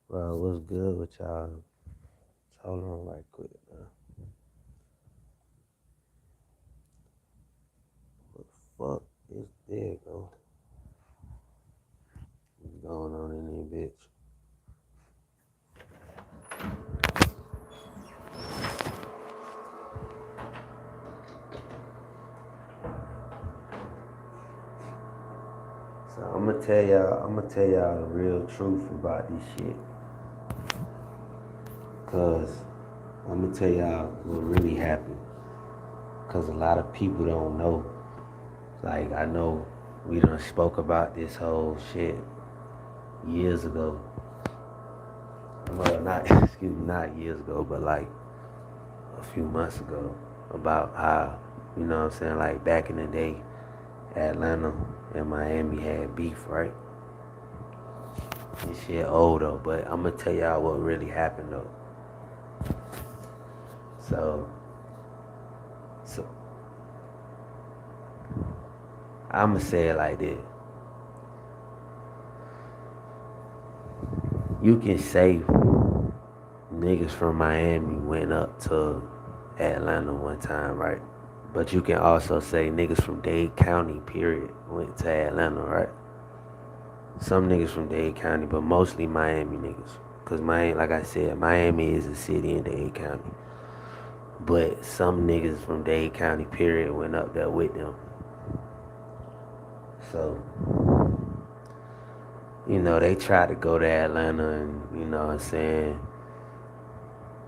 Bro, what's good with y'all? Hold on right quick, man. What the fuck is there, go? What's going on in there, bitch? So I'm gonna tell y'all the real truth about this shit. Cause I'm gonna tell y'all what really happened. Cause a lot of people don't know. Like I know we done spoke about this whole shit years ago. Well, not excuse me, not years ago, but like a few months ago about how, you know what I'm saying, like back in the day, Atlanta and Miami had beef, right? This shit old though, but I'm gonna tell y'all what really happened though. So, so I'm gonna say it like this. You can say niggas from Miami went up to Atlanta one time, right? But you can also say niggas from Dade County, period, went to Atlanta, right? Some niggas from Dade County, but mostly Miami niggas. Cause Miami, like I said, Miami is a city in Dade County. But some niggas from Dade County, period, went up there with them. So, they tried to go to Atlanta and, you know what I'm saying,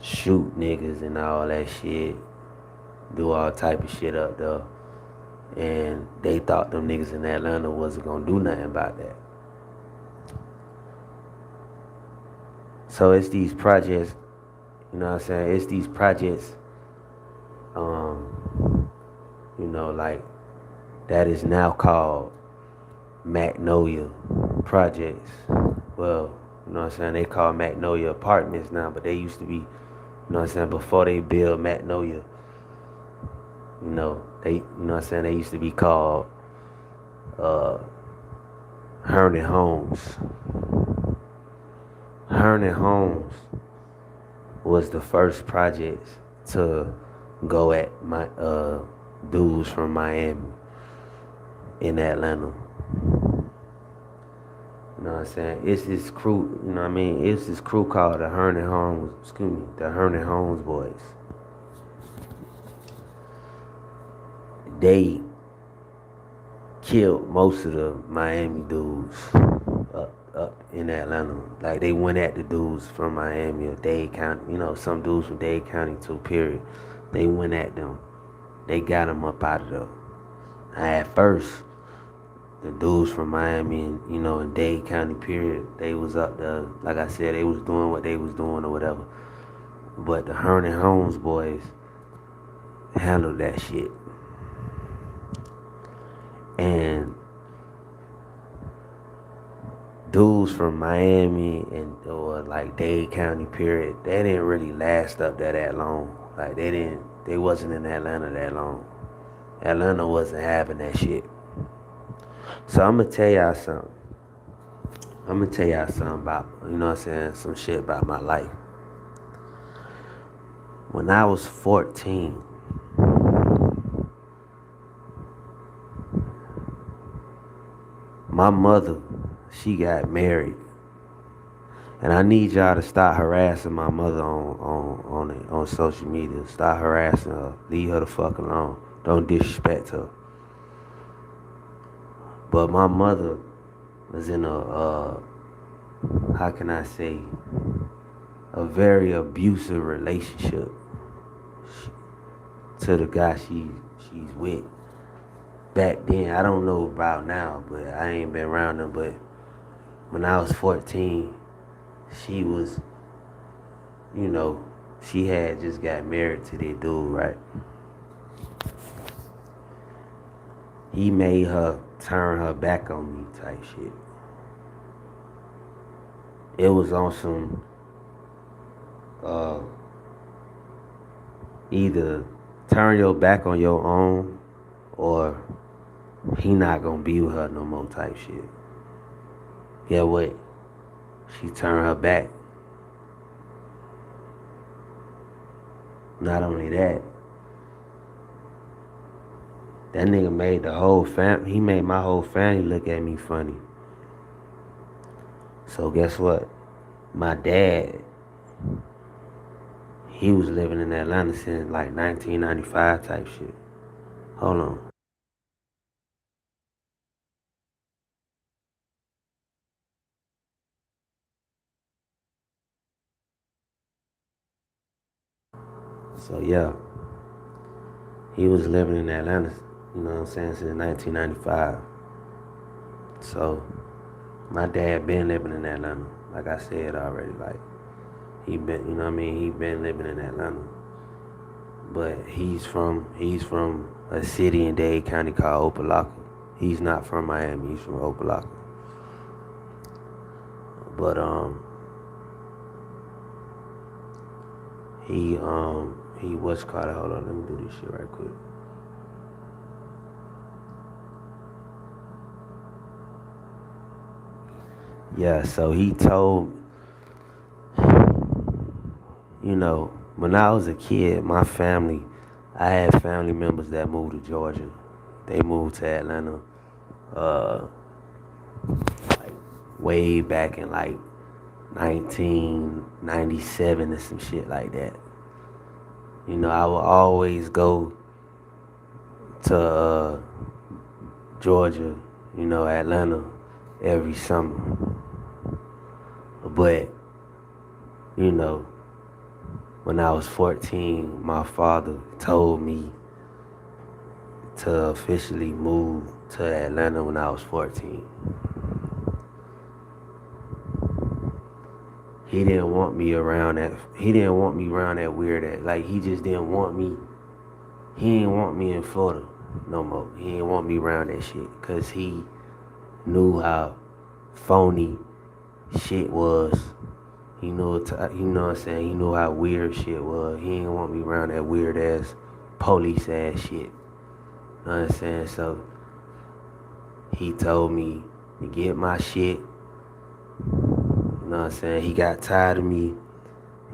shoot niggas and all that shit, do all type of shit up there. And they thought them niggas in Atlanta wasn't gonna do nothing about that. So it's these projects, you know what I'm saying? It's these projects, like that is now called Magnolia Projects. Well, you know what I'm saying? They call Magnolia Apartments now, but they used to be, you know what I'm saying, before they built Magnolia, you know what I'm saying, they used to be called uh Herndon Homes. Herndon Homes was the first project to go at my dudes from Miami in Atlanta. You know what I'm saying? It's this crew, you know what I mean? It's this crew called the Herndon Homes boys. They killed most of the Miami dudes up in Atlanta. Like they went at the dudes from Miami or Dade County, some dudes from Dade County too, period. They went at them. They got them up out of there. At first, the dudes from Miami and, in Dade County, period, they was up there. Like I said, they was doing what they was doing or whatever. But the Herndon Homes boys handled that shit. And dudes from Miami or like Dade County, period, they didn't really last up there that long. Like they wasn't in Atlanta that long. Atlanta wasn't having that shit. So I'm gonna tell y'all something. I'm gonna tell y'all something about, you know what I'm saying, some shit about my life. When I was 14, my mother, she got married. And I need y'all to stop harassing my mother on social media. Stop harassing her. Leave her the fuck alone. Don't disrespect her. But my mother was in how can I say, a very abusive relationship to the guy she's with. Back then, I don't know about now, but I ain't been around them. But when I was 14, she was, she had just got married to that dude, right? He made her turn her back on me type shit. It was on some uh, either turn your back on your own or he not gonna be with her no more type shit. Yeah, what? She turned her back. Not only that, that nigga made the whole fam. He made my whole family look at me funny. So guess what? My dad, he was living in Atlanta since like 1995 type shit. Hold on. So yeah, he was living in Atlanta. You know what I'm saying, since 1995. So my dad been living in Atlanta. Like I said already, like he been, you know what I mean. He been living in Atlanta, but he's from a city in Dade County called Opelika. He's not from Miami. He's from Opelika. But he what's called. Hold on, let me do this shit right quick. Yeah, so he told, when I was a kid, my family, I had family members that moved to Georgia. They moved to Atlanta, uh, like way back in like 1997 or some shit like that. I would always go to Georgia, Atlanta every summer. But, you know, when I was 14, my father told me to officially move to Atlanta when I was 14. He didn't want me around that. He didn't want me around that weird. Like he just didn't want me. He didn't want me in Florida no more. He didn't want me around that shit because he knew how phony shit was. He knew it. You know what I'm saying? He knew how weird shit was. He didn't want me around that weird ass police ass shit. You know what I'm saying? So he told me to get my shit. You know what I'm saying? He got tired of me.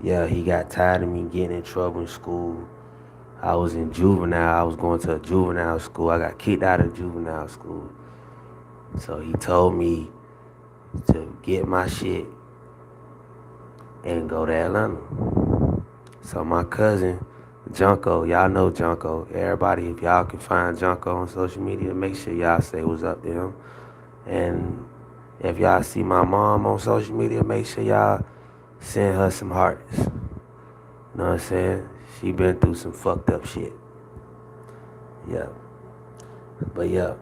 Yeah, he got tired of me getting in trouble in school. I was in juvenile. I was going to a juvenile school. I got kicked out of juvenile school. So he told me to get my shit and go to Atlanta. So my cousin, Junko, y'all know Junko. Everybody, if y'all can find Junko on social media, make sure y'all say what's up to him. And if y'all see my mom on social media, make sure y'all send her some hearts. You know what I'm saying? She been through some fucked up shit. Yeah. But yeah.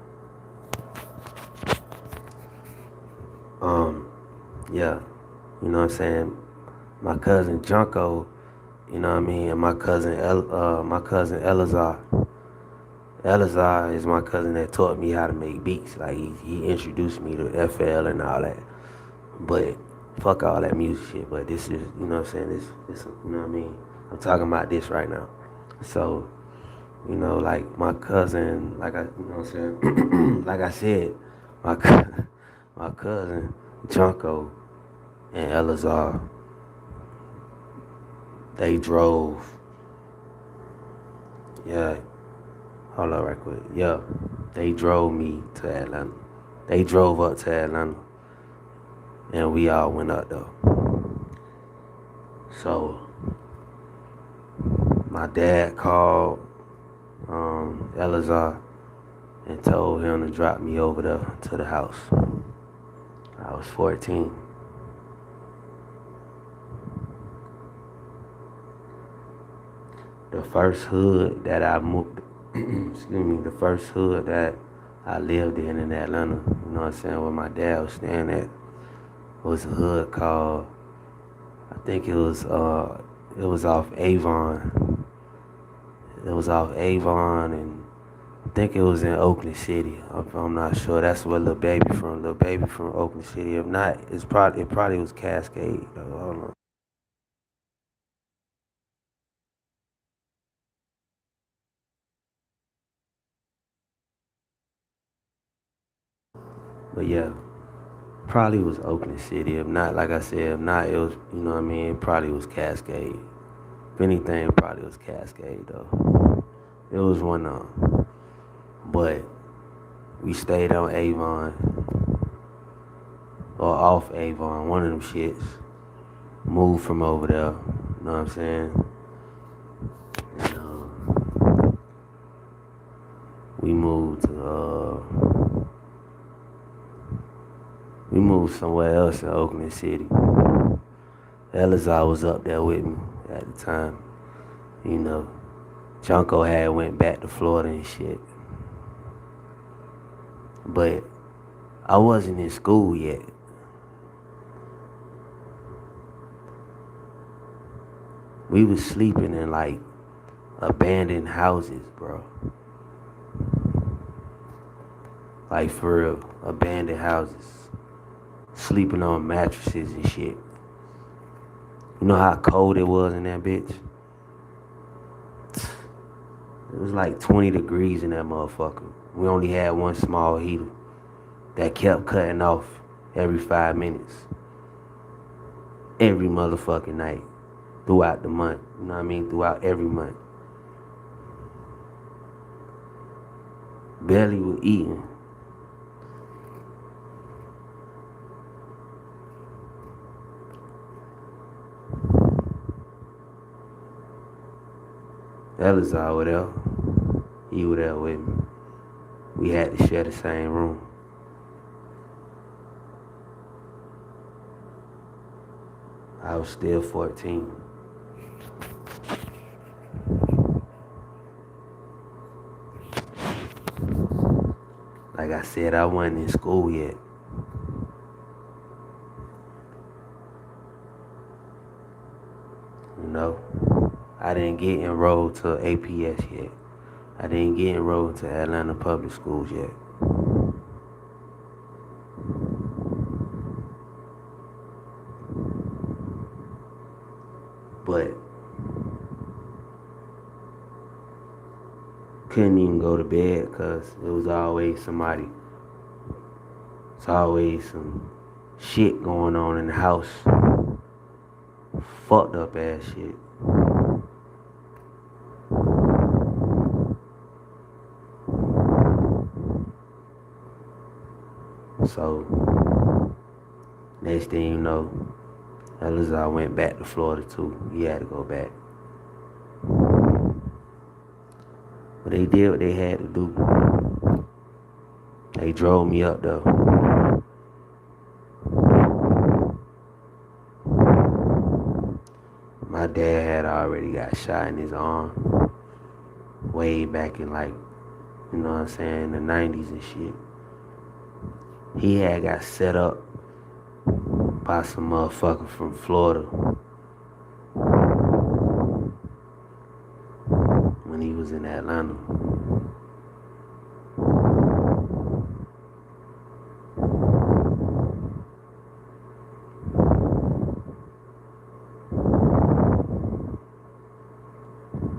Um, yeah. You know what I'm saying? My cousin Junko, you know what I mean, and my cousin Elazar. Elazar is my cousin that taught me how to make beats. Like he introduced me to FL and all that. But fuck all that music shit. But this is, you know what I'm saying? This, you know what I mean? I'm talking about this right now. So, like my cousin, you know what I'm saying? Like I said, my my cousin Junko and Elazar, they drove. Yeah, hold on right quick. Yeah, they drove me to Atlanta. They drove up to Atlanta, and we all went up though. So my dad called Elazar and told him to drop me over there to the house. I was 14. The first hood that I moved, excuse me, the first hood that I lived in Atlanta, you know what I'm saying, where my dad was staying at, was a hood called, I think it was off Avon. It was off Avon, and I think it was in Oakland City. I'm not sure. That's where Lil Baby from. Lil Baby from Oakland City. If not, it probably was Cascade. I don't know. But yeah, Probably was Oakland City. If not, like I said, if not, it was, you know what I mean? It probably was Cascade. If anything, it probably was Cascade, though. It was one of them. But we stayed on Avon, or off Avon, one of them shits. Moved from over there, you know what I'm saying? And, we moved to, we moved somewhere else in Oakland City. Elazar was up there with me at the time. You know, Junko had went back to Florida and shit. But I wasn't in school yet. We was sleeping in like abandoned houses, bro. Like for real, abandoned houses. Sleeping on mattresses and shit. You know how cold it was in that bitch? It was like 20 degrees in that motherfucker. We only had one small heater that kept cutting off every 5 minutes. Every motherfucking night. Throughout the month. You know what I mean? Throughout every month. Barely was eating. Elazar over there. He was there with me. We had to share the same room. I was still 14. Like I said, I wasn't in school yet. You know? I didn't get enrolled to APS yet. I didn't get enrolled to Atlanta Public Schools yet. But couldn't even go to bed because it was always somebody. It's always some shit going on in the house. Fucked up ass shit. So, next thing you know, Elazar went back to Florida too. He had to go back. But they did what they had to do. They drove me up though. My dad had already got shot in his arm way back in like, you know what I'm saying, the 90s and shit. He had got set up by some motherfucker from Florida when he was in Atlanta.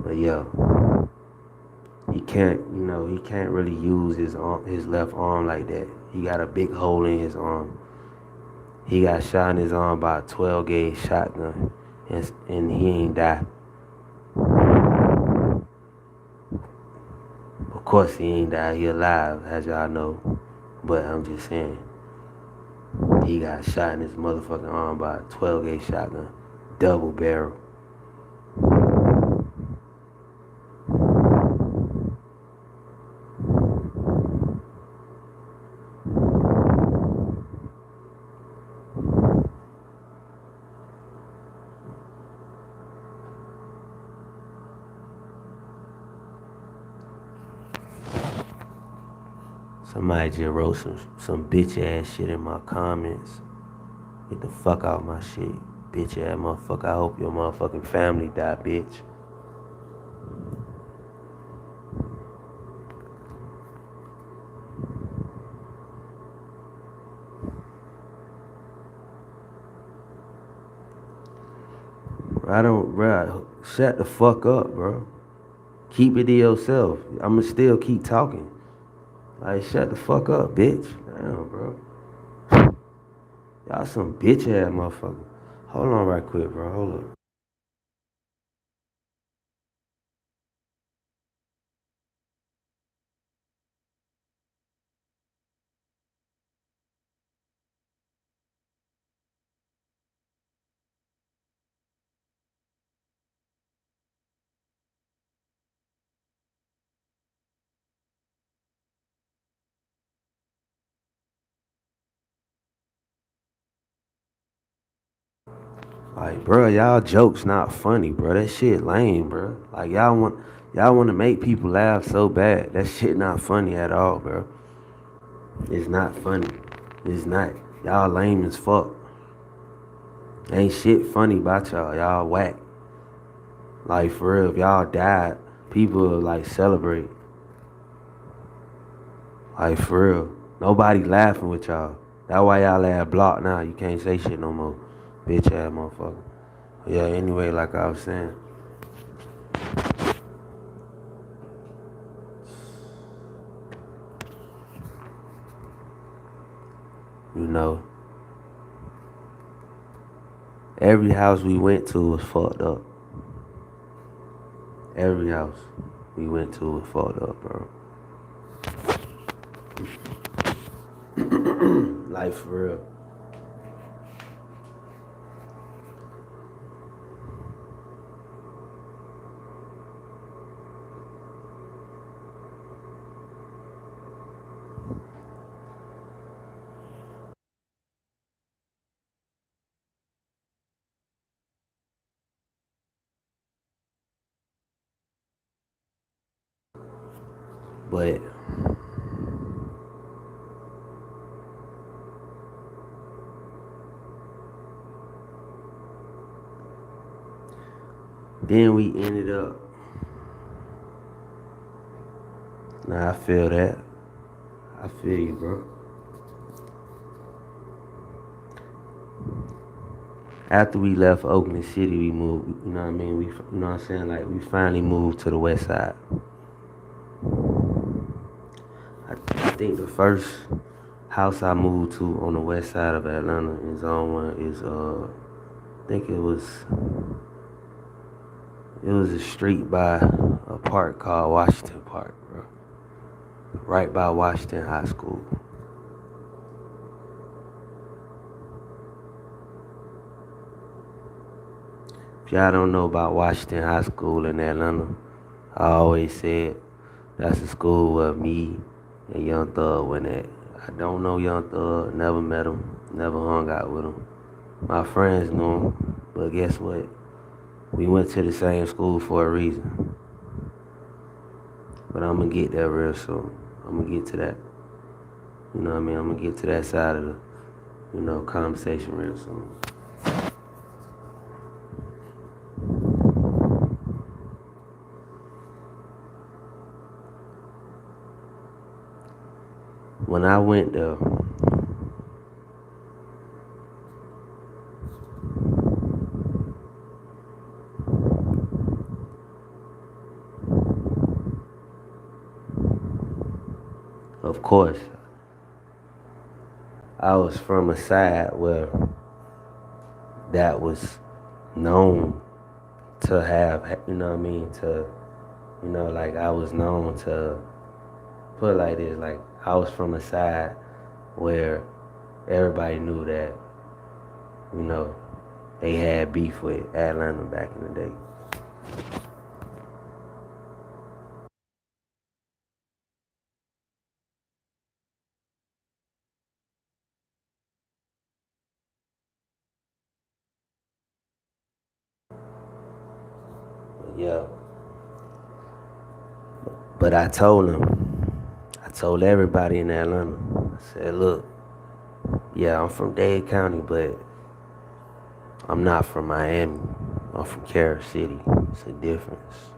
But yeah, he can't really use his left arm like that. He got a big hole in his arm. He got shot in his arm by a 12 gauge shotgun, and he ain't died. Of course he ain't died. He alive, as y'all know. But I'm just saying, he got shot in his motherfucking arm by a 12 gauge shotgun, double barrel. Somebody just wrote some bitch ass shit in my comments. Get the fuck out my shit, bitch ass motherfucker. I hope your motherfucking family die, bitch. Bro, shut the fuck up, bro. Keep it to yourself. I'ma still keep talking. Like, shut the fuck up, bitch. Damn, bro. Y'all some bitch ass motherfucker. Hold on right quick, bro. Hold up. Like, bro, y'all jokes not funny, bro. That shit lame, bro. Like, y'all want to make people laugh so bad. That shit not funny at all, bro. It's not funny. It's not. Y'all lame as fuck. Ain't shit funny about y'all. Y'all whack. Like, for real, if y'all died, people will, like, celebrate. Like, for real. Nobody laughing with y'all. That's why y'all ass blocked now. You can't say shit no more. Bitch ass motherfucker. Yeah, anyway, like I was saying, you know, every house we went to was fucked up. Every house we went to was fucked up, bro. Like, for real. But then we ended up. Nah, I feel that. I feel you, bro. After we left Oakland City, we moved. You know what I mean? You know what I'm saying? Like, we finally moved to the West Side. I think the first house I moved to on the West Side of Atlanta in Zone One is I think it was a street by a park called Washington Park, bro. Right by Washington High School. If y'all don't know about Washington High School in Atlanta, I always said that's the school where me and Young Thug went at. I don't know Young Thug, never met him, never hung out with him. My friends knew him, but guess what? We went to the same school for a reason. But I'm gonna get there real soon. I'm gonna get to that. You know what I mean? I'm gonna get to that side of the, conversation real soon. When I went there, of course, I was from a side where that was known to have, you know what I mean, like I was known to put it like this, like I was from a side where everybody knew that, you know, they had beef with Atlanta back in the day. But yeah, but I told everybody in Atlanta, I said, look, yeah, I'm from Dade County, but I'm not from Miami. I'm from Carol City. It's a difference.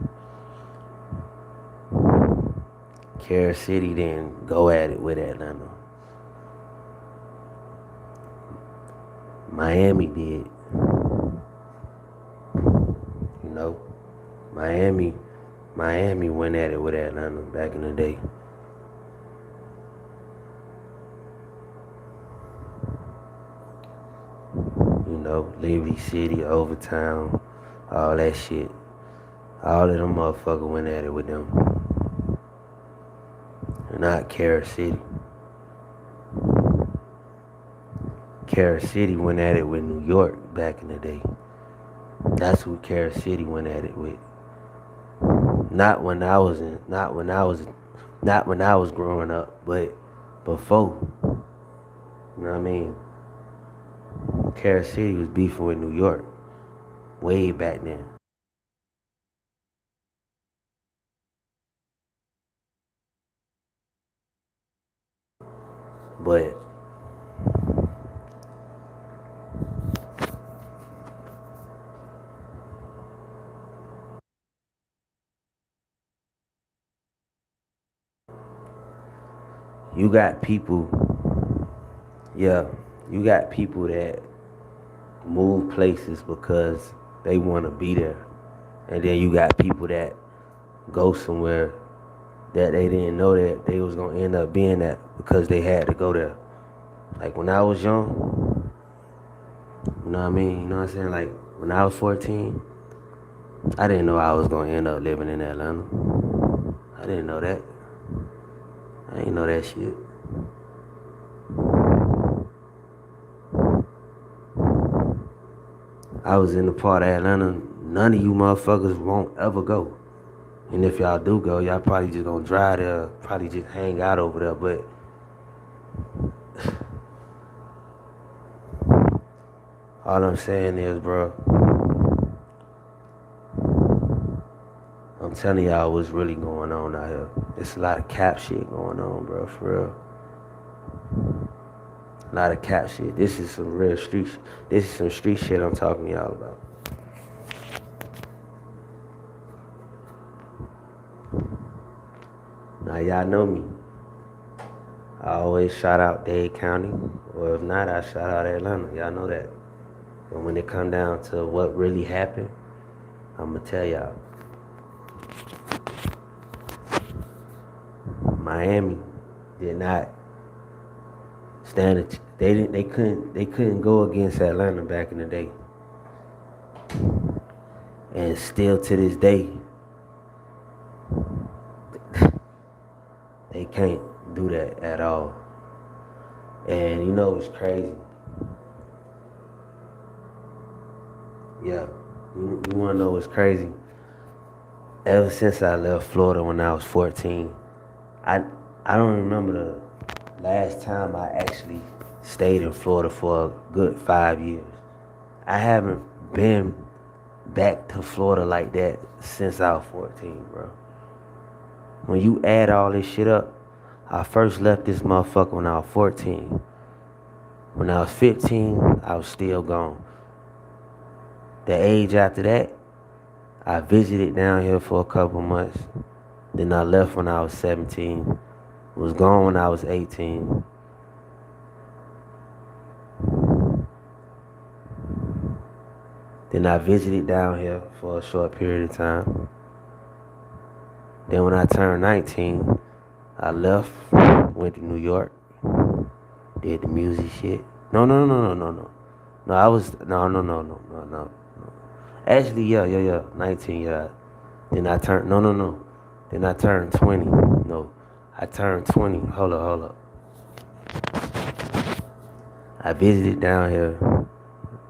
Carol City didn't go at it with Atlanta. Miami did. You know, Miami, Miami went at it with Atlanta back in the day. Liberty City, Overtown, all that shit. All of them motherfuckers went at it with them. Not Carrot City. Carrot City went at it with New York back in the day. That's who Carrot City went at it with. Not when I was growing up, but before. You know what I mean? Carrot City was beefing with New York way back then. But you got people, yeah, you got people that move places because they want to be there. And then you got people that go somewhere that they didn't know that they was gonna end up being at because they had to go there. Like when I was young, you know what I mean? You know what I'm saying? Like when I was 14, I didn't know I was gonna end up living in Atlanta. I didn't know that. I didn't know that shit. I was in the part of Atlanta none of you motherfuckers won't ever go. And if y'all do go, y'all probably just gonna drive there, probably just hang out over there. But all I'm saying is, bro, I'm telling y'all what's really going on out here. It's a lot of cap shit going on, bro, for real. A lot of cap shit. This is some real street. This is some street shit I'm talking to y'all about. Now y'all know me. I always shout out Dade County, or if not, I shout out Atlanta. Y'all know that. But when it come down to what really happened, I'ma tell y'all. Miami did not stand a they couldn't go against Atlanta back in the day. And still to this day, they can't do that at all. And you know what's crazy? Yeah, you wanna know what's crazy? Ever since I left Florida when I was 14, I I don't remember the last time I actually stayed in Florida for a good 5 years. I haven't been back to Florida like that since I was 14, bro. When you add all this shit up, I first left this motherfucker when I was 14. When I was 15, I was still gone. The age after that, I visited down here for a couple months. Then I left when I was 17. Was gone when I was 18. Then I visited down here for a short period of time. Then when I turned 19, I left, went to New York, did the music shit. No. No, I was no. Actually, yeah. 19, yeah. Then I turned no. Then I turned 20. No, I turned 20. Hold up. I visited down here.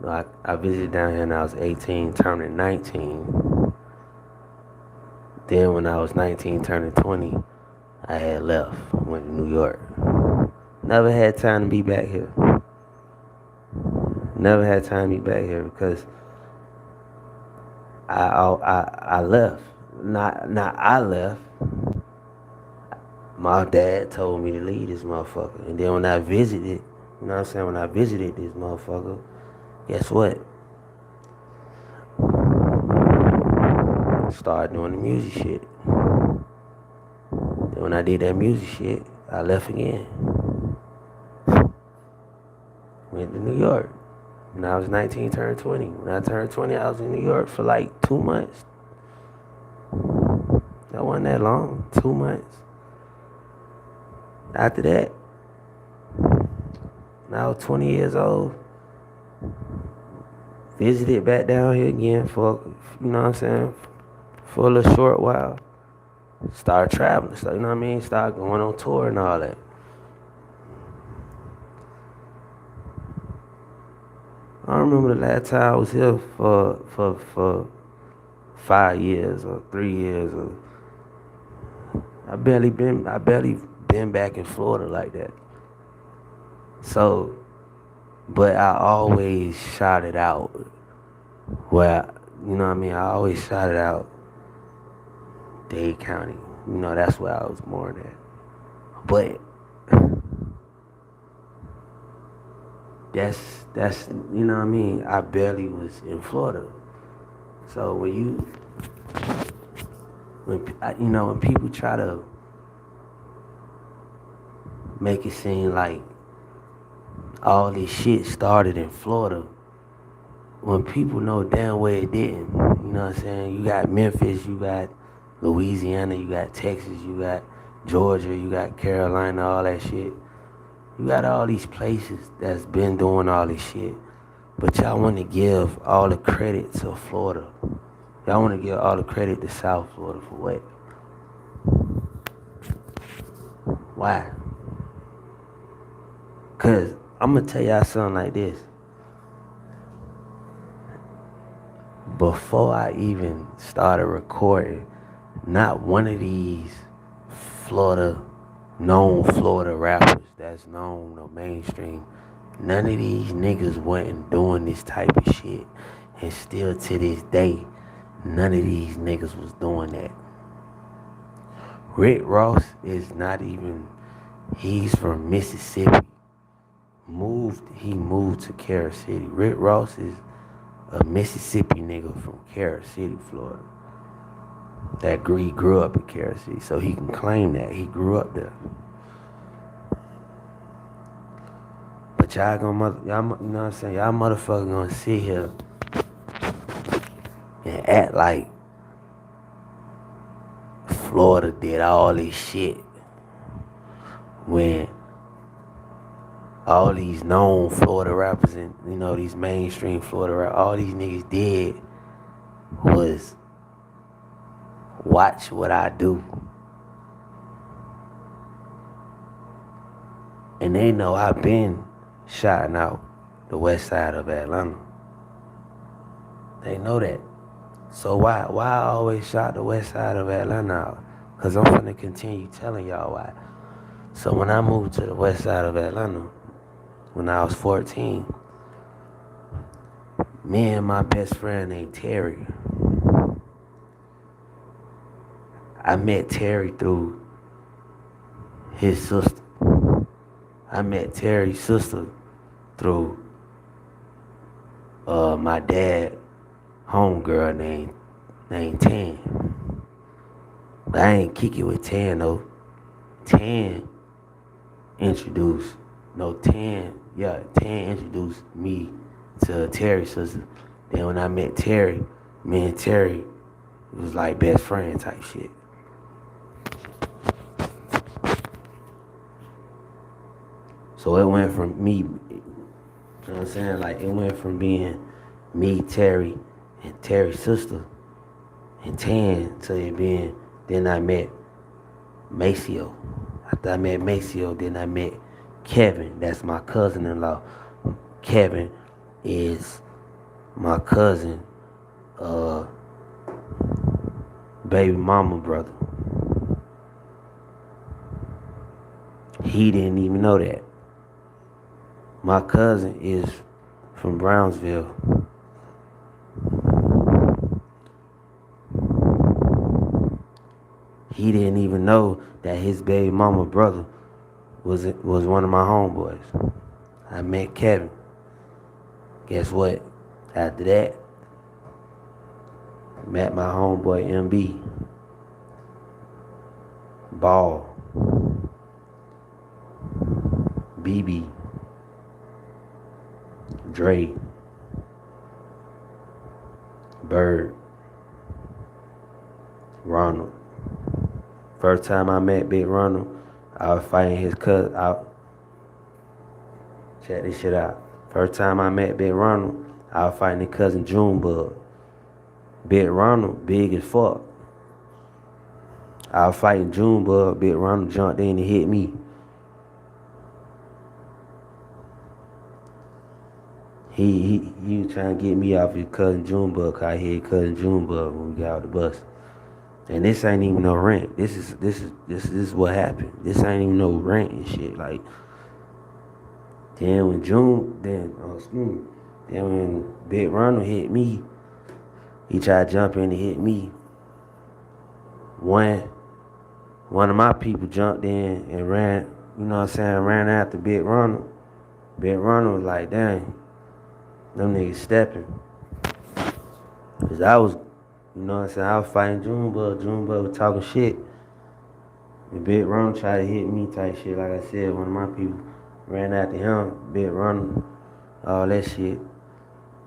No, I visited down here when I was 18, turning 19. Then when I was 19, turning 20, I had left, went to New York. Never had time to be back here. Never had time to be back here because I left. Not I left. My dad told me to leave this motherfucker. And then when I visited, you know what I'm saying? When I visited this motherfucker, guess what? Started doing the music shit. Then when I did that music shit, I left again. Went to New York. When I was 19, turned 20. When I turned 20, I was in New York for like 2 months. That wasn't that long, 2 months. After that, when I was 20 years old, visited back down here again for, you know what I'm saying, for a little short while. Start traveling, so, you know what I mean? Start going on tour and all that. I remember the last time I was here for 5 years or 3 years. Or I barely been back in Florida like that. So, but I always shouted out where, you know what I mean? I always shouted out Dade County. You know, that's where I was born at. But that's you know what I mean? I barely was in Florida. So when people try to make it seem like all this shit started in Florida, when people know damn well it didn't. You know what I'm saying? You got Memphis, you got Louisiana, you got Texas, you got Georgia, you got Carolina, all that shit. You got all these places that's been doing all this shit. But y'all want to give all the credit to Florida. Y'all want to give all the credit to South Florida for what? Why? Because I'm going to tell y'all something like this. Before I even started recording, not one of these known Florida rappers that's known or mainstream, none of these niggas wasn't doing this type of shit. And still to this day, none of these niggas was doing that. Rick Ross is not even, he's from Mississippi. He moved to Carol City. Rick Ross is a Mississippi nigga from Carol City, Florida. He grew up in Carol City, so he can claim that he grew up there. But y'all you know what I'm saying? Y'all motherfuckers gonna sit here and act like Florida did all this shit when all these known Florida rappers and, you know, these mainstream Florida rappers, all these niggas did was watch what I do. And they know I've been shouting out the west side of Atlanta. They know that. So why I always shout the west side of Atlanta out? Because I'm gonna continue telling y'all why. So when I moved to the west side of Atlanta, when I was 14, me and my best friend named Terry, I met Terry through his sister. I met Terry's sister through my dad homegirl named Tan. But I ain't kick it with Tan though. Tan introduced me to Terry's sister. Then when I met Terry, me and Terry was like best friend type shit. So it went from me, you know what I'm saying? Like it went from being me, Terry, and Terry's sister, and Tan, to it being, then I met Maceo. After I met Maceo, then I met Kevin. That's my cousin-in-law. Kevin is my cousin, baby mama brother. He didn't even know that. My cousin is from Brownsville. He didn't even know that his baby mama brother was one of my homeboys. I met Kevin. Guess what? After that, met my homeboy MB. Ball. BB. Dre. Bird. Ronald. First time I met Big Ronald, I was fighting his cousin. Check this shit out. First time I met Big Ronald, I was fighting his cousin Junebug. Big Ronald, big as fuck. I was fighting Junebug. Big Ronald jumped in and hit me. He was trying to get me off his cousin Junebug, cause I hit cousin Junebug when we got out the bus. And this ain't even no rent. This is what happened. This ain't even no rent and shit. Like then when when Big Ronald hit me, he tried to jump in and hit me. One of my people jumped in and ran, you know what I'm saying, ran after Big Ronald. Big Ronald was like, dang, them niggas stepping. Cause I was, you know what I'm saying, I was fighting Junebug. Junebug was talking shit. And Big Ronald tried to hit me type shit. Like I said, one of my people ran after him. Big Ronald, all that shit.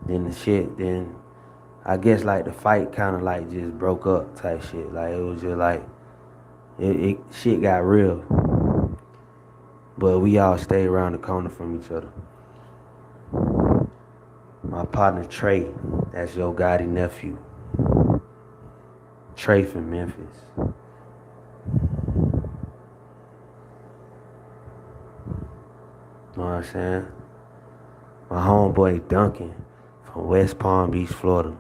Then I guess like the fight kind of like just broke up type shit. Like it was just like, it shit got real. But we all stayed around the corner from each other. My partner Trey, that's Yo Gotti nephew. Trey from Memphis. Know what I'm saying? My homeboy Duncan from West Palm Beach, Florida.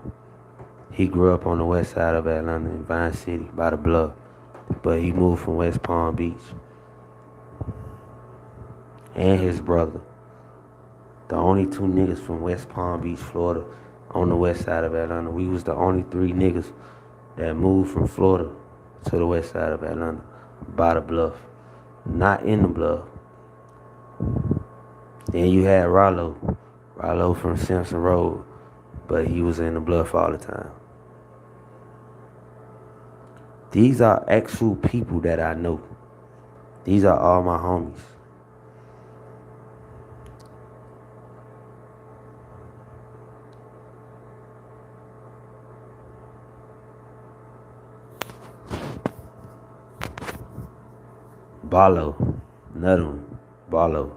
He grew up on the west side of Atlanta in Vine City by the bluff. But he moved from West Palm Beach. And his brother. The only two niggas from West Palm Beach, Florida, on the west side of Atlanta. We was the only three niggas that moved from Florida to the west side of Atlanta by the bluff. Not in the bluff. Then you had Rollo from Simpson Road, but he was in the bluff all the time. These are actual people that I know. These are all my homies. Barlow, another one, Barlow.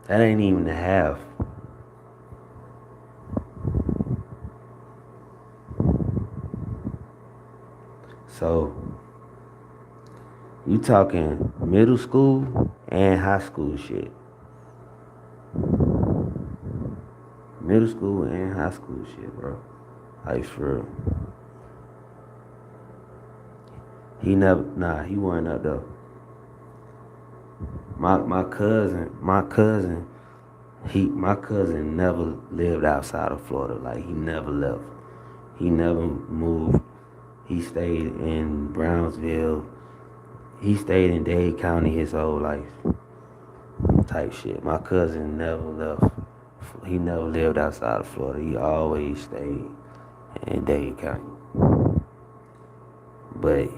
That ain't even a half. So, you talking middle school and high school shit. Middle school and high school shit, bro. Like for real. He wasn't up though. My cousin never lived outside of Florida. Like he never left. He never moved. He stayed in Brownsville. He stayed in Dade County his whole life. Type shit. My cousin never left. He never lived outside of Florida. He always stayed in Dade County. But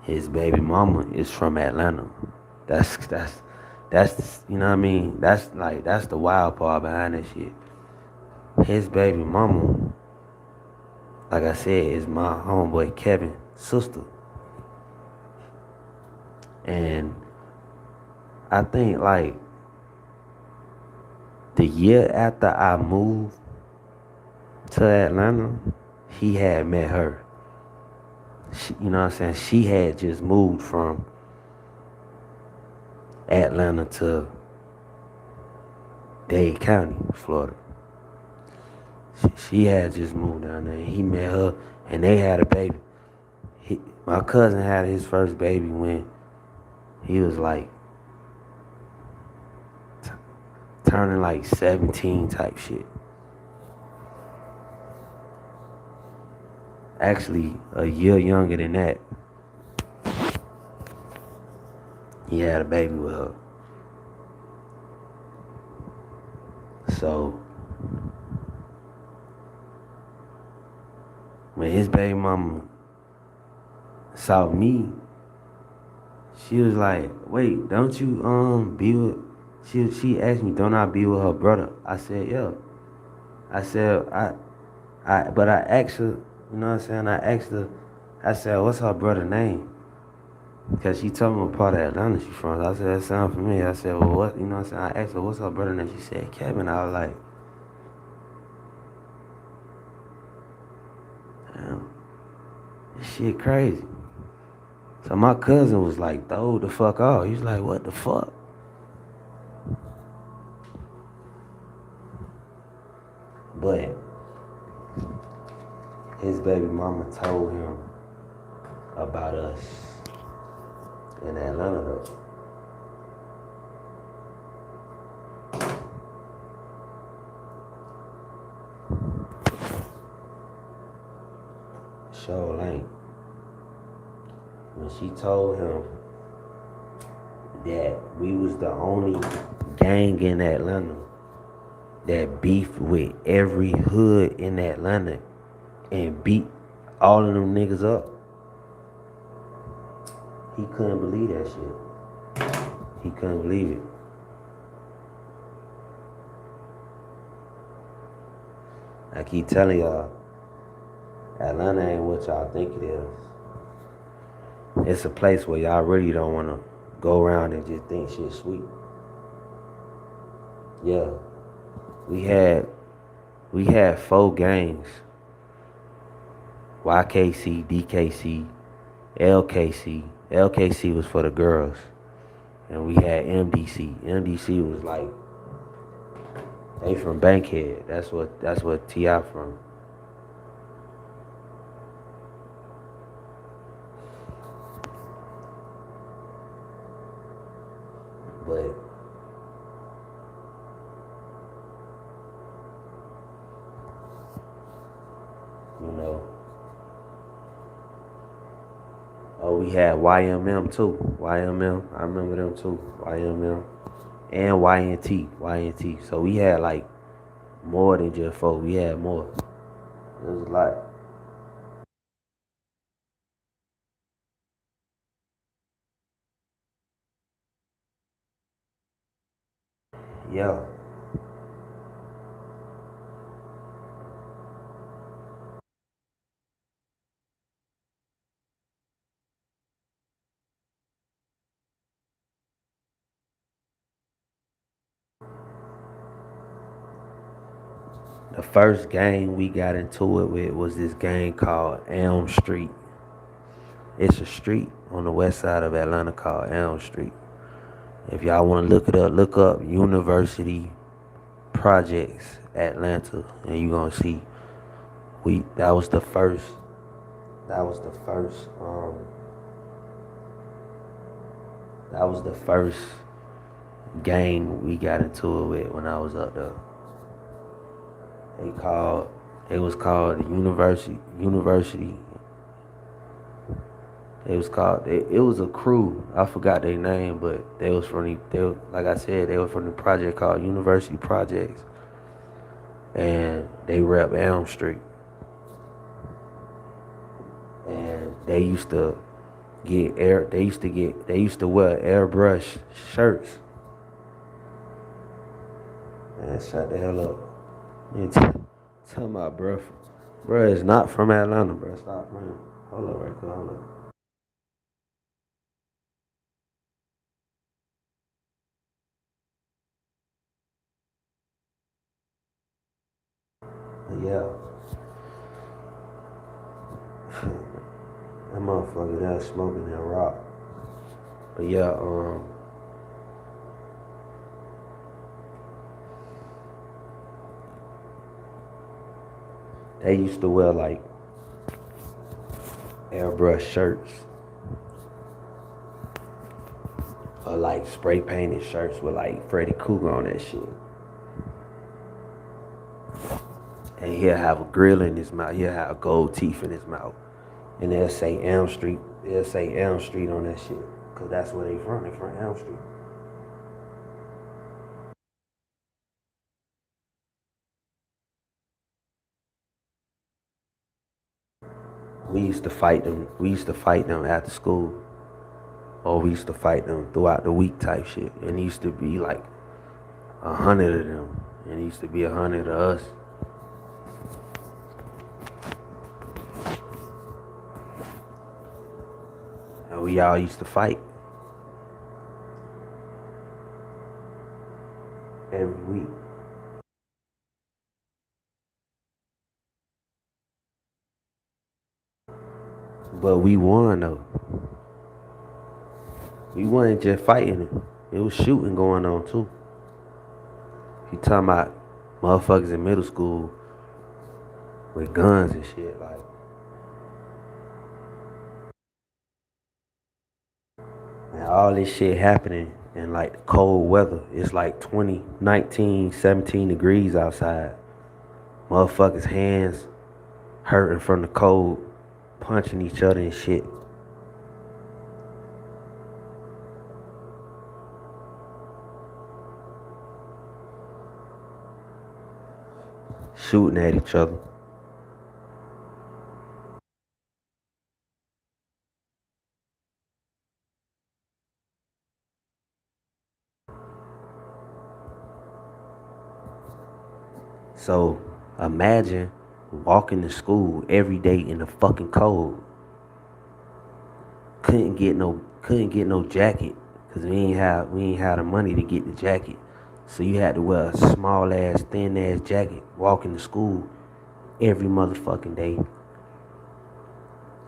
his baby mama is from Atlanta. That's you know what I mean? That's the wild part behind that shit. His baby mama, like I said, is my homeboy Kevin's sister. And I think like the year after I moved to Atlanta, he had met her. You know what I'm saying? She had just moved from Atlanta to Dade County, Florida. She had just moved down there. He met her, and they had a baby. My cousin had his first baby when he was like turning like 17 type shit. Actually, a year younger than that. He had a baby with her. So, when his baby mama saw me, she was like, wait, don't you be with, she asked me, don't I be with her brother? I said, yeah. I said, but I asked her, you know what I'm saying? I asked her, I said, what's her brother's name? Cause she told me what part of Atlanta she from. I said, that sound familiar. I said, well, what? You know what I'm saying? I asked her, what's her brother name? She said, Kevin. I was like, damn, this shit crazy. So my cousin was like, throw the fuck off. He was like, what the fuck? But his baby mama told him about us in Atlanta though. Sure ain't. When she told him that we was the only gang in Atlanta that beefed with every hood in Atlanta and beat all of them niggas up, he couldn't believe that shit. He couldn't believe it. I keep telling y'all, Atlanta ain't what y'all think it is. It's a place where y'all really don't want to go around and just think shit sweet. Yeah, we had 4 gangs: YKC, DKC, LKC. LKC was for the girls, and we had MDC. MDC was like they from Bankhead. That's what T.I. from. But you know, oh, we had YMM too. YMM, I remember them too. YMM and YNT, YNT. So we had like more than just 4. We had more. It was a lot. Yeah. The first gang we got into it with was this gang called Elm Street. It's a street on the west side of Atlanta called Elm Street. If y'all want to look up University Projects Atlanta, and you gonna see we that was the first that was the first gang we got into it with when I was up there. They called it was called the University. It was called it was a crew. I forgot their name, but they was from like I said, they were from the project called University Projects, and they rep Elm Street. And they used to wear airbrush shirts. Man, shut the hell up. Man, tell my bro. Bro is not from Atlanta, bro. Stop, man. Hold up right quick, hold up. But yeah. That motherfucker there smoking that rock. But yeah, they used to wear like airbrush shirts or like spray painted shirts with like Freddy Krueger on that shit. And he'll have a grill in his mouth. He'll have gold teeth in his mouth. And they'll say Elm Street. They'll say Elm Street on that shit. Cause that's where they from. They from Elm Street. We used to fight them. We used to fight them after school. Or we used to fight them throughout the week type shit. And it used to be like 100 of them. And it used to be 100 of us. We all used to fight every week. But we won though. We wasn't just fighting it. It was shooting going on too. You talking about motherfuckers in middle school with guns and shit. Like, man, all this shit happening in like the cold weather. It's like 20, 19, 17 degrees outside. Motherfuckers' hands hurting from the cold, punching each other and shit. Shooting at each other. So imagine walking to school every day in the fucking cold. Couldn't get no jacket because we ain't had the money to get the jacket. So you had to wear a small ass, thin ass jacket walking to school every motherfucking day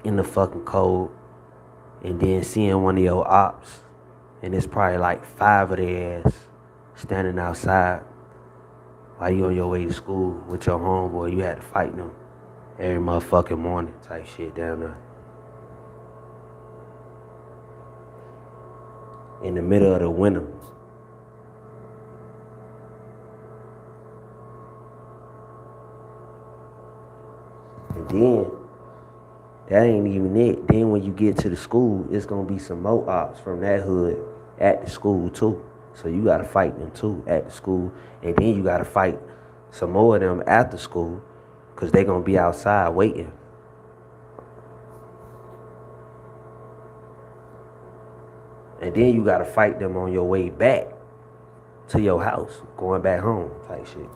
in the fucking cold, and then seeing one of your ops, and it's probably like five of their ass standing outside while you on your way to school with your homeboy. You had to fight them every motherfucking morning type shit down there in the middle of the winter. And then that ain't even it. Then when you get to the school, it's gonna be some more ops from that hood at the school too. So you gotta fight them too at the school, and then you gotta fight some more of them after school, cause they gonna be outside waiting. And then you gotta fight them on your way back to your house, going back home type shit.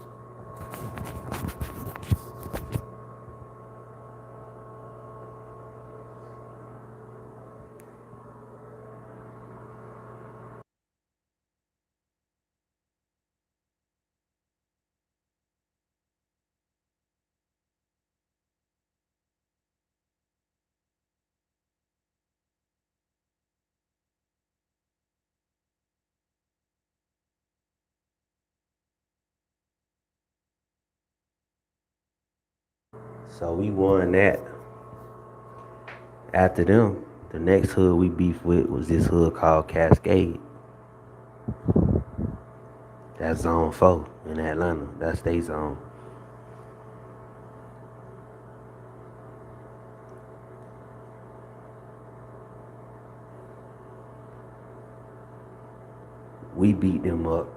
So we won that. After them, the next hood we beefed with was this hood called Cascade. That's zone 4 in Atlanta. That's their zone. We beat them up.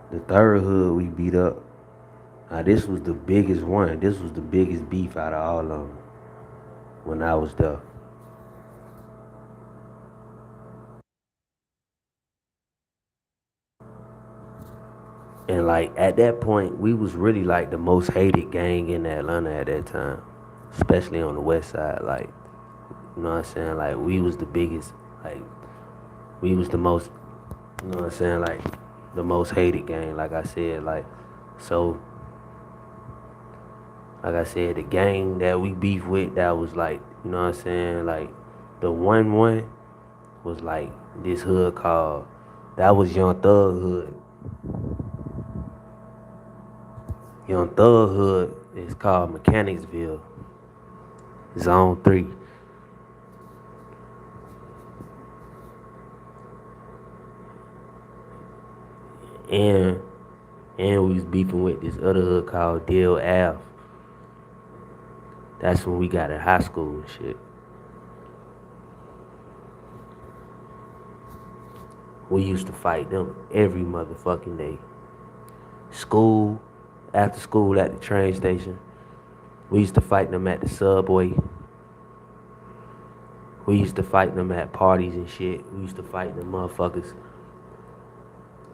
The third hood we beat up. Now this was the biggest one. This was the biggest beef out of all of them when I was there. And like at that point, we was really like the most hated gang in Atlanta at that time, especially on the west side. Like, you know what I'm saying? Like we was the biggest. Like we was the most. You know what I'm saying? Like the most hated gang. Like I said, so. Like I said, the gang that we beef with, that was like, you know what I'm saying? Like the one was like this hood called. That was Young Thug Hood. Young Thug Hood is called Mechanicsville, Zone 3. And we was beefing with this other hood called Dill Ave. That's when we got in high school and shit. We used to fight them every motherfucking day. School, after school at the train station. We used to fight them at the subway. We used to fight them at parties and shit. We used to fight them motherfuckers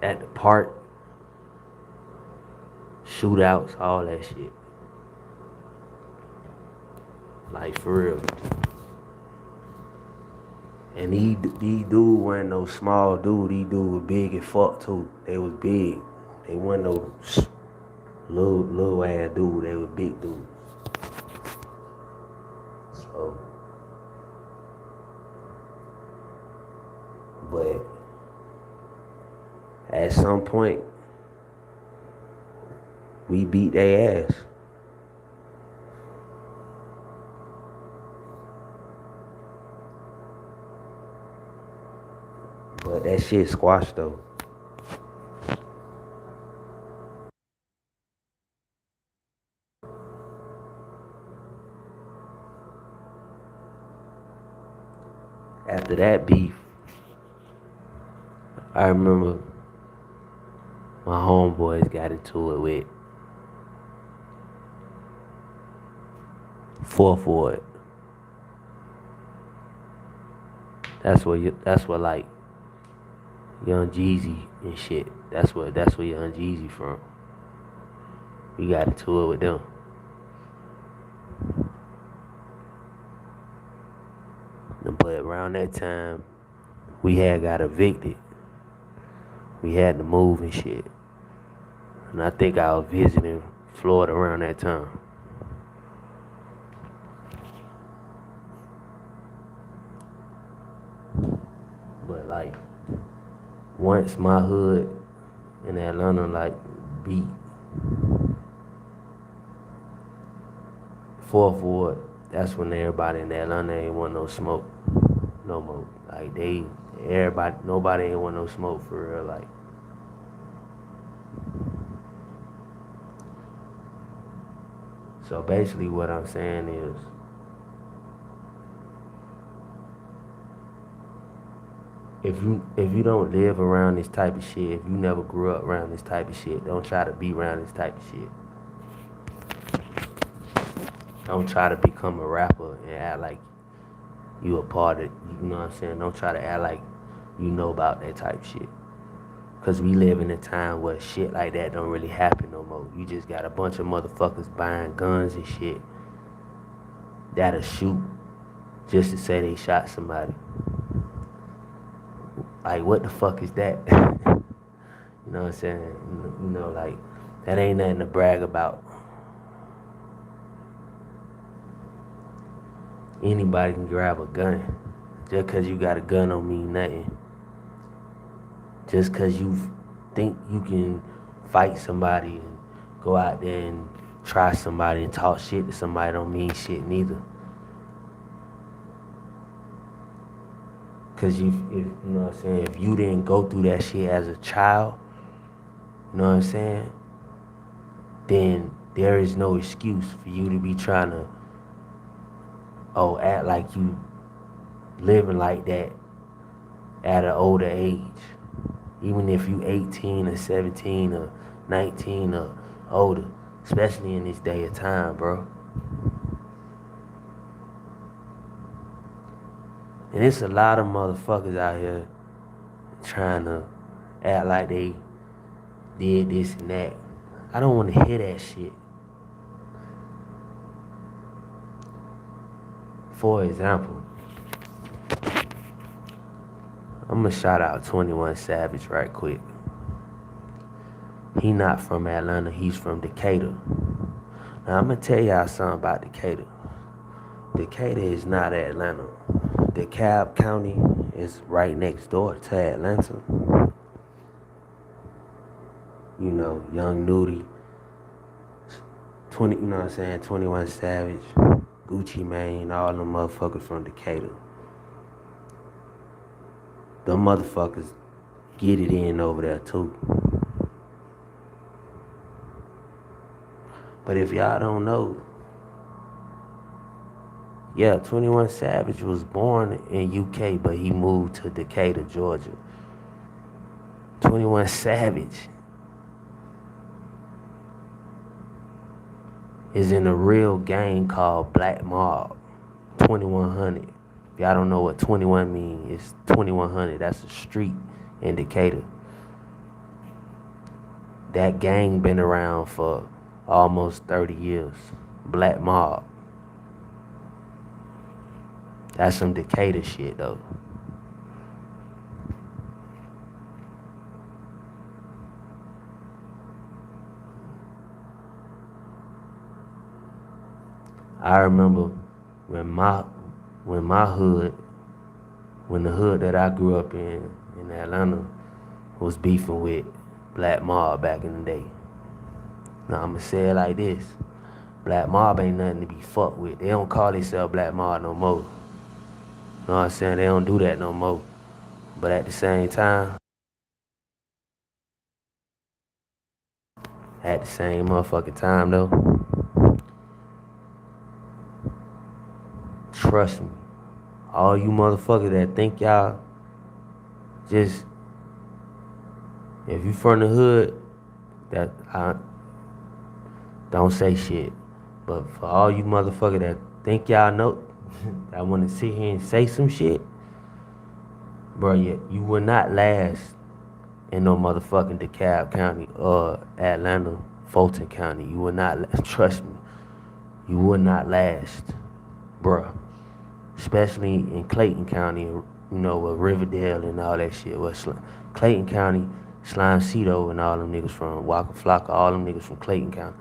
at the park. Shootouts, all that shit. Like, for real. And these dude wasn't no small dude. These dude was big as fuck too. They was big. They wasn't no little ass dude. They was big dudes. So, but at some point, we beat their ass. But that shit squashed though. After that beef, I remember my homeboys got into it with Purrp. That's what like Young Jeezy and shit. That's where Young Jeezy from. We got into it with them. But around that time, we had got evicted. We had to move and shit. And I think I was visiting Florida around that time. But like, once my hood in Atlanta like beat Purrp, that's when everybody in Atlanta ain't want no smoke no more. Like nobody ain't want no smoke for real. Like, so basically what I'm saying is, if you don't live around this type of shit, if you never grew up around this type of shit, don't try to be around this type of shit. Don't try to become a rapper and act like you a part of, you know what I'm saying? Don't try to act like you know about that type of shit. Cause we live in a time where shit like that don't really happen no more. You just got a bunch of motherfuckers buying guns and shit that'll shoot just to say they shot somebody. Like, what the fuck is that? You know what I'm saying? You know, like, that ain't nothing to brag about. Anybody can grab a gun. Just cause you got a gun don't mean nothing. Just cause you think you can fight somebody and go out there and try somebody and talk shit to somebody don't mean shit neither. Cause you know what I'm saying, if you didn't go through that shit as a child, you know what I'm saying, then there is no excuse for you to be trying to act like you living like that at an older age. Even if you 18 or 17 or 19 or older, especially in this day of time, bro. And it's a lot of motherfuckers out here trying to act like they did this and that. I don't want to hear that shit. For example, I'm gonna shout out 21 Savage right quick. He not from Atlanta, he's from Decatur. Now I'm gonna tell y'all something about Decatur. Decatur is not Atlanta. DeKalb County is right next door to Atlanta. You know, Young Nudie, 20, you know what I'm saying, 21 Savage, Gucci Mane, all them motherfuckers from Decatur. Them motherfuckers get it in over there too. But if y'all don't know, yeah, 21 Savage was born in UK, but he moved to Decatur, Georgia. 21 Savage is in a real gang called Black Mob, 2100. If y'all don't know what 21 means, it's 2100. That's a street in Decatur. That gang been around for almost 30 years. Black Mob. That's some Decatur shit though. I remember when my when my hood, when the hood that I grew up in Atlanta, was beefing with Black Mob back in the day. Now I'ma say it like this. Black Mob ain't nothing to be fucked with. They don't call themselves Black Mob no more. You know what I'm saying? They don't do that no more. But at the same time, at the same motherfucking time though, trust me, all you motherfuckers that think y'all just, if you from the hood, that I don't say shit. But for all you motherfuckers that think y'all know, that wanna sit here and say some shit, bro, you will not last in no motherfucking DeKalb County or Atlanta, Fulton County. You will not, trust me, you will not last, bruh. Especially in Clayton County, you know, with Riverdale and all that shit. Well, Clayton County, Slime Cedo and all them niggas from Waka Flocka, all them niggas from Clayton County.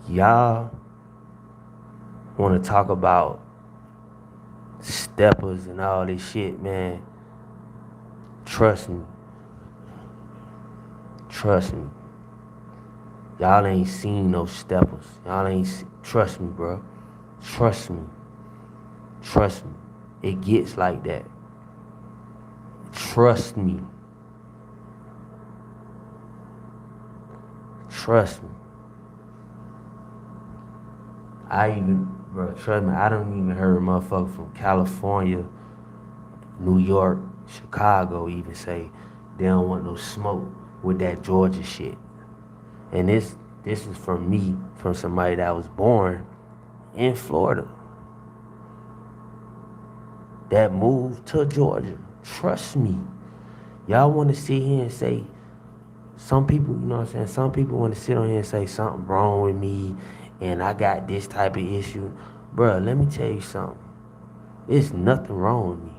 Y'all want to talk about steppers and all this shit, man. Trust me. Trust me. Y'all ain't seen no steppers. Y'all ain't trust me, bro. Trust me. Trust me. It gets like that. Trust me. Trust me. Bro, trust me, I don't even heard motherfuckers from California, New York, Chicago even say they don't want no smoke with that Georgia shit. And this is from me, from somebody that was born in Florida, that moved to Georgia. Trust me. Y'all want to sit here and say, some people, you know what I'm saying, some people want to sit on here and say something wrong with me and I got this type of issue. Bruh, let me tell you something. There's nothing wrong with me.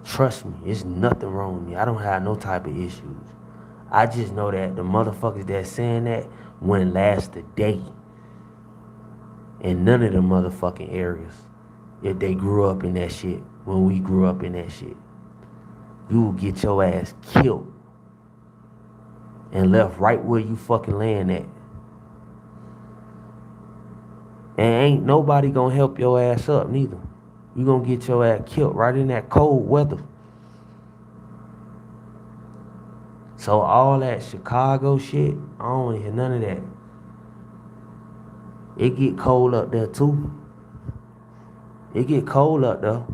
Trust me, there's nothing wrong with me. I don't have no type of issues. I just know that the motherfuckers that's saying that wouldn't last a day in none of the motherfucking areas if they grew up in that shit when we grew up in that shit. You will get your ass killed and left right where you fucking laying at. And ain't nobody gonna help your ass up neither. You gonna get your ass killed right in that cold weather. So all that Chicago shit, I don't wanna hear none of that. It get cold up there too. It get cold up there.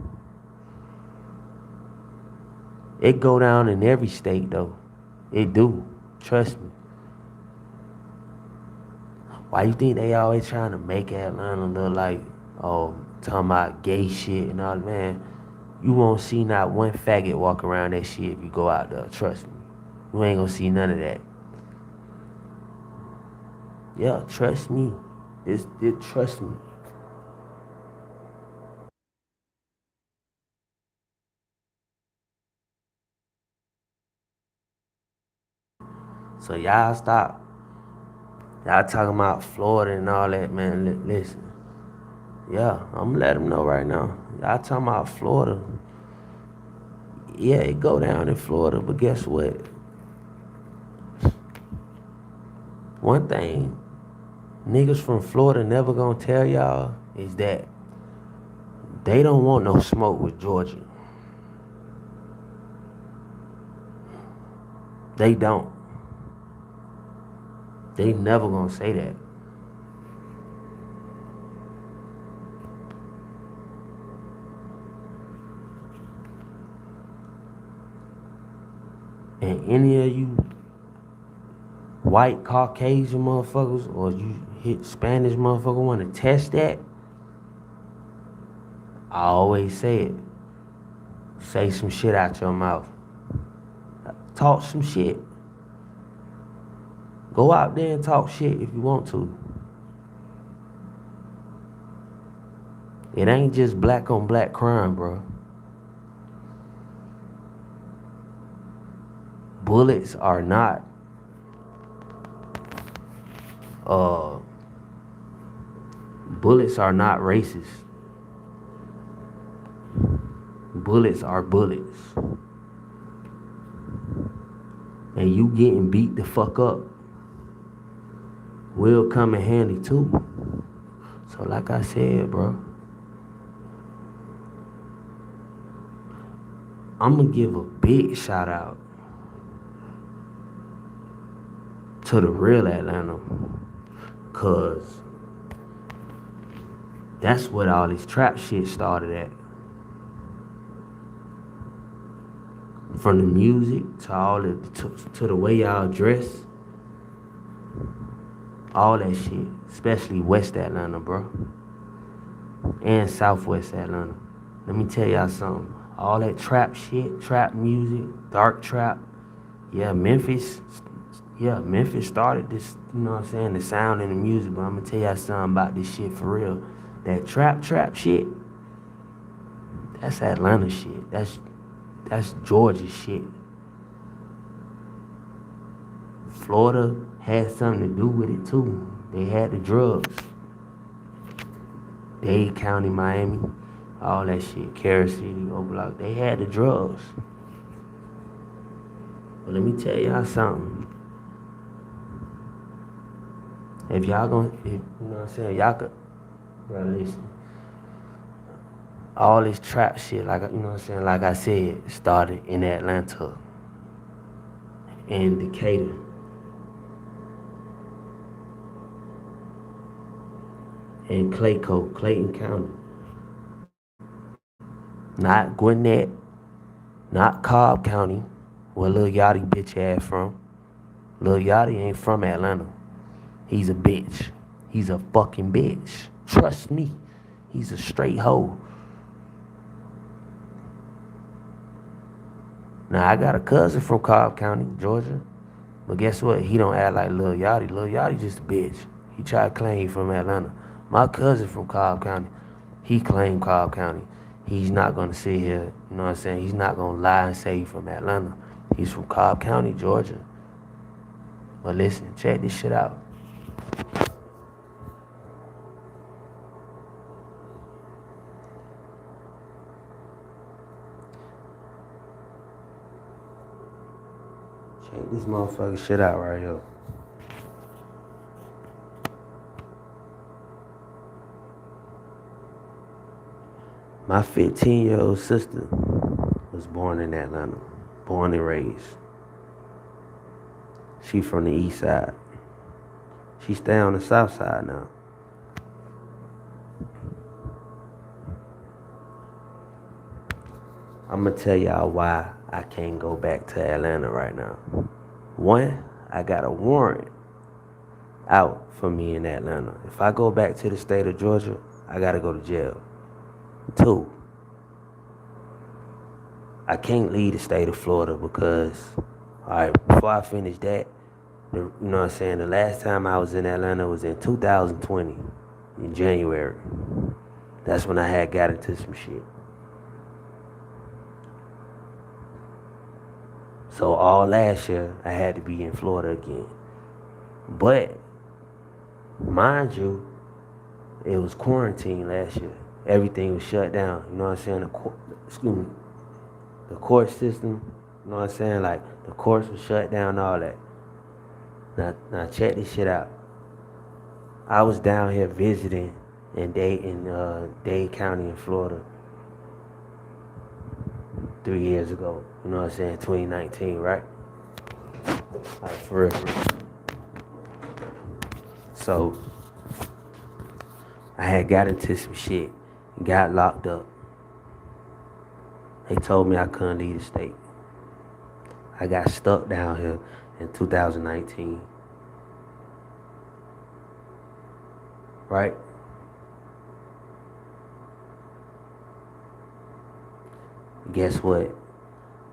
It go down in every state though. It do. Trust me. Why you think they always trying to make Atlanta look like, oh, talking about gay shit and all, man? You won't see not one faggot walk around that shit if you go out there. Trust me. You ain't gonna see none of that. Yeah, trust me. Trust me. So y'all stop. Y'all talking about Florida and all that, man. Listen. Yeah, I'm gonna let them know right now. Y'all talking about Florida. Yeah, it go down in Florida, but guess what? One thing niggas from Florida never gonna tell y'all is that they don't want no smoke with Georgia. They don't. They never gonna say that. And any of you white Caucasian motherfuckers or you hit Spanish motherfucker wanna test that, I always say it. Say some shit out your mouth. Talk some shit. Go out there and talk shit if you want to. It ain't just black on black crime, bro. Bullets are not uh bullets are not racist. Bullets are bullets. And you getting beat the fuck up will come in handy too. So like I said, bro, I'm gonna give a big shout out to the real Atlanta, cause that's what all this trap shit started at. From the music to all the to the way y'all dress, all that shit, especially West Atlanta, bro, and Southwest Atlanta. Let me tell y'all something. All that trap shit, trap music, dark trap. Yeah, Memphis started this, you know what I'm saying, the sound and the music, but I'm gonna tell y'all something about this shit for real. That trap shit, that's Atlanta shit. That's Georgia shit. Florida had something to do with it too. They had the drugs. Dade County, Miami, all that shit. Carol City, O'Block, they had the drugs. But let me tell y'all something. If y'all gonna, you know what I'm saying, y'all could, bro, listen. All this trap shit, like, you know what I'm saying, like I said, started in Atlanta, in Decatur, in Clayton County. Not Gwinnett, not Cobb County, where Lil Yachty bitch ass from. Lil Yachty ain't from Atlanta. He's a bitch. He's a fucking bitch. Trust me. He's a straight hoe. Now, I got a cousin from Cobb County, Georgia. But guess what? He don't act like Lil Yachty. Lil Yachty just a bitch. He try to claim he from Atlanta. My cousin from Cobb County, he claimed Cobb County. He's not going to sit here, you know what I'm saying? He's not going to lie and say he's from Atlanta. He's from Cobb County, Georgia. But listen, check this shit out. Check this motherfucking shit out right here. My 15-year-old sister was born in Atlanta, born and raised. She from the east side. She stay on the south side now. I'm gonna tell y'all why I can't go back to Atlanta right now. One, I got a warrant out for me in Atlanta. If I go back to the state of Georgia, I gotta go to jail. Two, I can't leave the state of Florida because, alright, before I finish that, you know what I'm saying, the last time I was in Atlanta was in 2020, in January. That's when I had got into some shit. So all last year, I had to be in Florida again. But, mind you, it was quarantine last year. Everything was shut down. You know what I'm saying? The court system, you know what I'm saying? Like, the courts were shut down, all that. Now check this shit out. I was down here visiting in Dade County in Florida 3 years ago. You know what I'm saying? 2019, right? Like, for real. So, I had got into some shit, got locked up. They told me I couldn't leave the state. I got stuck down here in 2019. Right? Guess what?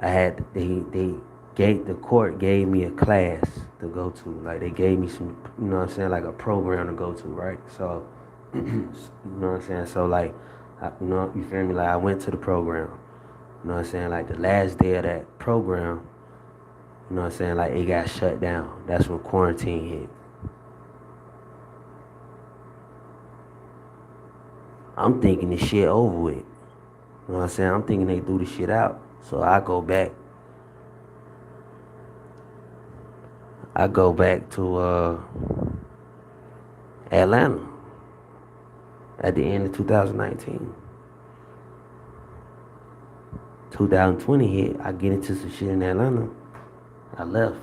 The court gave me a class to go to. Like, they gave me some, you know what I'm saying, like a program to go to, right? So, you know what I'm saying? So, like, You feel me? Like I went to the program. You know what I'm saying? Like the last day of that program, you know what I'm saying? Like it got shut down. That's when quarantine hit. I'm thinking this shit over with. You know what I'm saying? I'm thinking they threw the shit out. So I go back. I go back to Atlanta at the end of 2019. 2020 hit. I get into some shit in Atlanta. I left.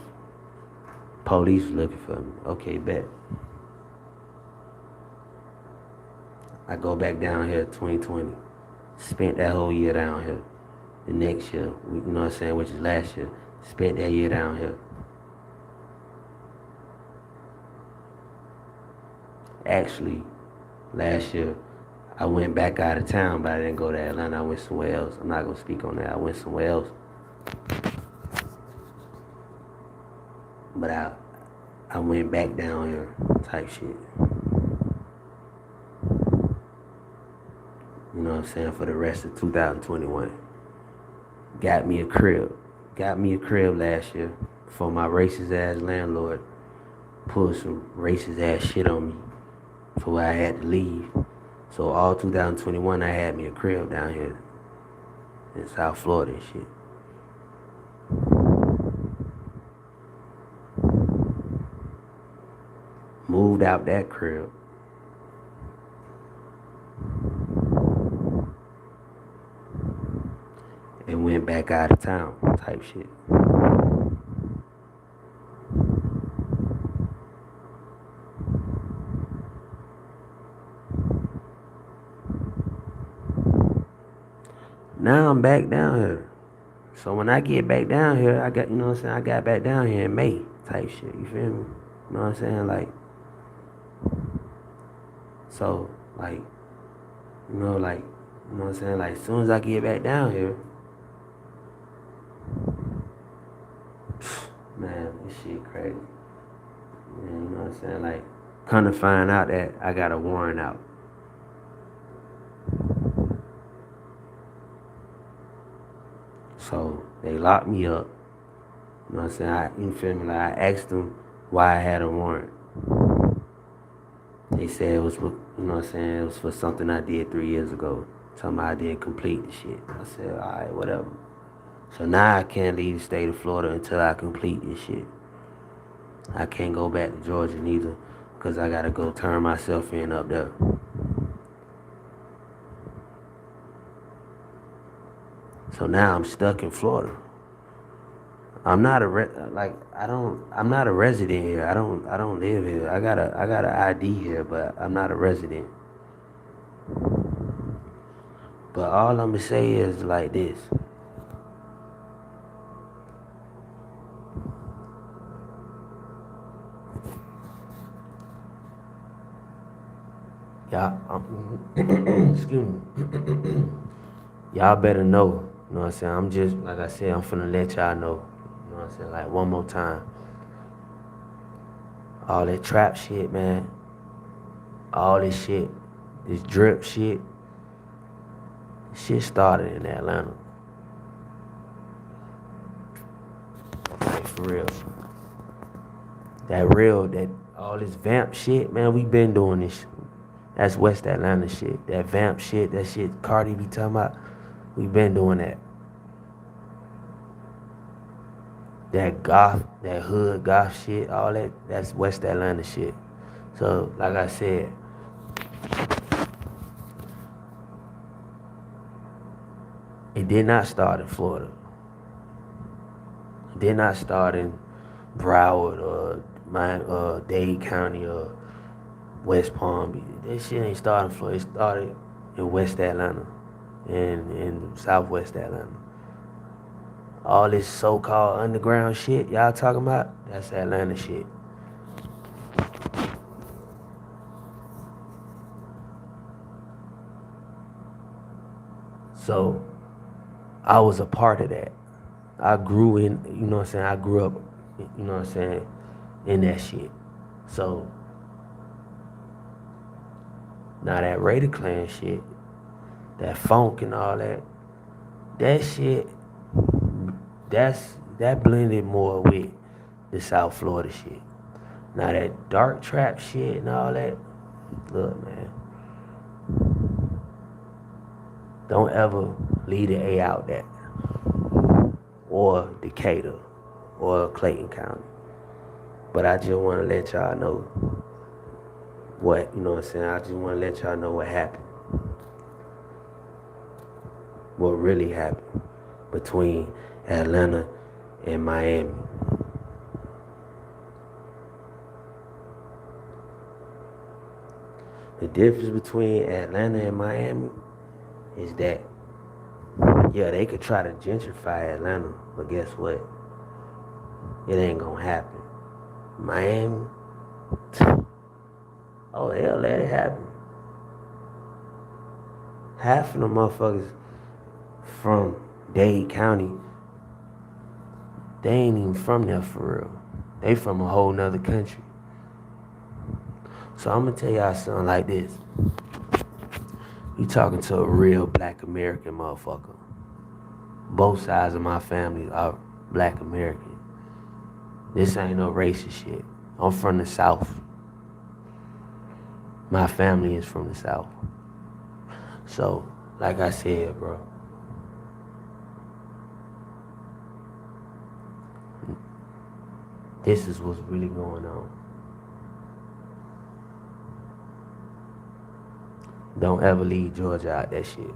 Police was looking for me. Okay, bet. I go back down here 2020. Spent that whole year down here. The next year, you know what I'm saying, which is last year. Spent that year down here. Actually, last year, I went back out of town, but I didn't go to Atlanta. I went somewhere else. I'm not going to speak on that. I went somewhere else. But I went back down here type shit. You know what I'm saying? For the rest of 2021. Got me a crib. Got me a crib last year for my racist ass landlord. Pulled some racist ass shit on me for where I had to leave. So all 2021 I had me a crib down here in South Florida and shit. Moved out that crib. And went back out of town type shit. Now I'm back down here. So when I get back down here, I got, you know what I'm saying, I got back down here in May type shit, you feel me? You know what I'm saying? Like, so, like, you know what I'm saying? Like, as soon as I get back down here, man, this shit crazy. Man, you know what I'm saying? Like, come to find out that I got a warrant out. So they locked me up. You know what I'm saying? You feel me? Like I asked them why I had a warrant. They said it was for, you know what I'm saying, it was for something I did 3 years ago. Talking about I didn't complete the shit. I said, alright, whatever. So now I can't leave the state of Florida until I complete this shit. I can't go back to Georgia neither, because I gotta go turn myself in up there. So now I'm stuck in Florida. I'm not I'm not a resident here. I don't live here. I got an ID here, but I'm not a resident. But all I'ma say is like this. Y'all, excuse me. Y'all better know. You know what I'm saying? I'm just, like I said, I'm finna let y'all know. You know what I'm saying? Like, one more time. All that trap shit, man. All this shit. This drip shit. Shit started in Atlanta. Like, for real. That all this vamp shit, man, we been doing this. That's West Atlanta shit. That vamp shit, that shit Cardi be talking about. We been doing that. That goth, that hood goth shit, all that, that's West Atlanta shit. So, like I said, it did not start in Florida. It did not start in Broward or Dade County or West Palm Beach. That shit ain't started in Florida. It started in West Atlanta and in Southwest Atlanta. All this so-called underground shit y'all talking about, that's Atlanta shit. So, I was a part of that. I grew in, you know what I'm saying, I grew up, you know what I'm saying, in that shit. So, now that Raider Clan shit, that funk and all that. That shit, that blended more with the South Florida shit. Now that dark trap shit and all that, look, man, don't ever leave the A out that, or Decatur, or Clayton County. But I just want to let y'all know what, you know what I'm saying? I just want to let y'all know what happened. What really happened between Atlanta and Miami. The difference between Atlanta and Miami is that, yeah, they could try to gentrify Atlanta, but guess what? It ain't gonna happen. Miami, oh hell, let it happen. Half of the motherfuckers from Dade County, they ain't even from there for real. They from a whole nother country. So I'm gonna tell y'all something like this. You talking to a real black American motherfucker. Both sides of my family are black American. This ain't no racist shit. I'm from the South. My family is from the South. So, like I said, bro, this is what's really going on. Don't ever leave Georgia out that shit.